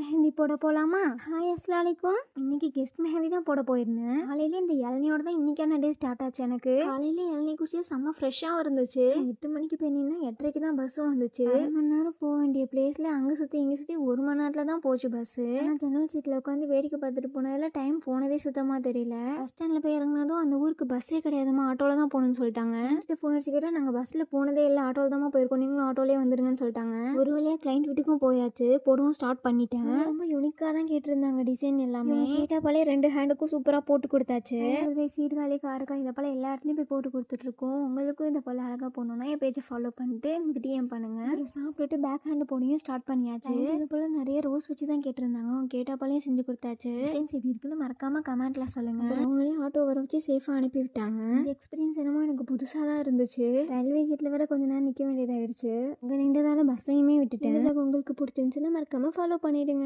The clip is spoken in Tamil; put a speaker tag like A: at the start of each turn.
A: மெஹந்தி போட போகலாமா? ஹாய், அஸ்ஸலாமு அலைக்கும். இன்னைக்கு கெஸ்ட் மெஹந்தி தான் போட போயிருந்தேன். காலையில இந்த இளநியோட தான் இன்னைக்கான டே ஸ்டார்ட் ஆச்சு. எனக்கு காலையில இளநீ குடிச்சு செம்ம ஃப்ரெஷ்ஷாகவும் இருந்துச்சு. 8 மணிக்கு போய் நின்னா 8:30க்கு தான் பஸ்ஸும் வந்துச்சு. 1 மணி நேரம் போக வேண்டிய பிளேஸ்ல அங்கே சுற்றி இங்கே சுற்றி 1 மணி நேரத்தில் தான் போச்சு பஸ்ஸு. நான் ஜன்னல் சீட்டில் உட்காந்து வேடிக்கை பார்த்துட்டு போனதில் டைம் போனதே சுத்தமாக தெரியல. பஸ் ஸ்டாண்டில் போய் இறங்கினதும் அந்த ஊருக்கு பஸ்ஸே கிடையாதுமா, ஆட்டோவில் தான் போகணும்னு சொல்லிட்டாங்க. ஃபோன் அடிச்சு கேட்டால் நாங்கள் பஸ்ஸில் போனதே இல்லை, ஆட்டோவில் தான் போயிருக்கோம், நீங்களும் ஆட்டோலேயே வந்துருங்கன்னு சொல்லிட்டாங்க. ஒரு வழியாக கிளைண்ட் வீட்டுக்கும் போயாச்சு, போடவும் ஸ்டார்ட் பண்ணிட்டேன். ரொம்ப யூனிக்காக தான் கேட்டிருந்தாங்க டிசைன் எல்லாமே. கேட்டாப்பாலே 2 ஹேண்டுக்கும் சூப்பராக போட்டு கொடுத்தாச்சு. சீர்காழி காரைக்கால் இதை போல் எல்லா இடத்துலையும் போய் போட்டு கொடுத்துட்ருக்கோம். உங்களுக்கும் இந்த போல் அழகாக போகணுன்னா என் பேஜை ஃபாலோ பண்ணிட்டு எனக்கு டிஎம் பண்ணுங்க. சாப்பிட்டுட்டு பேக் ஹேண்டு போனையும் ஸ்டார்ட் பண்ணியாச்சு. இது போல் நிறைய ரோஸ் வச்சு தான் கேட்டிருந்தாங்க, அவங்க கேட்டாப்பாலையும் செஞ்சு கொடுத்தாச்சு. டிசைன்ஸ் எப்படி இருக்குன்னு மறக்காம கமெண்ட்ல சொல்லுங்க. அவங்களையும் ஆட்டோ வர வச்சு சேஃபாக அனுப்பி விட்டாங்க. இந்த எக்ஸ்பீரியன்ஸ் என்னமோ எனக்கு புதுசாக தான் இருந்துச்சு. ரயில்வே கேட்டில் வேற கொஞ்ச நேரம் நிற்க வேண்டியதாகிடுச்சு. அங்கே நின்றதால பஸ்ஸையுமே விட்டுட்டேன். உங்களுக்கு பிடிச்சிருந்துச்சுன்னா மறக்காம ஃபாலோ பண்ணிடுங்க.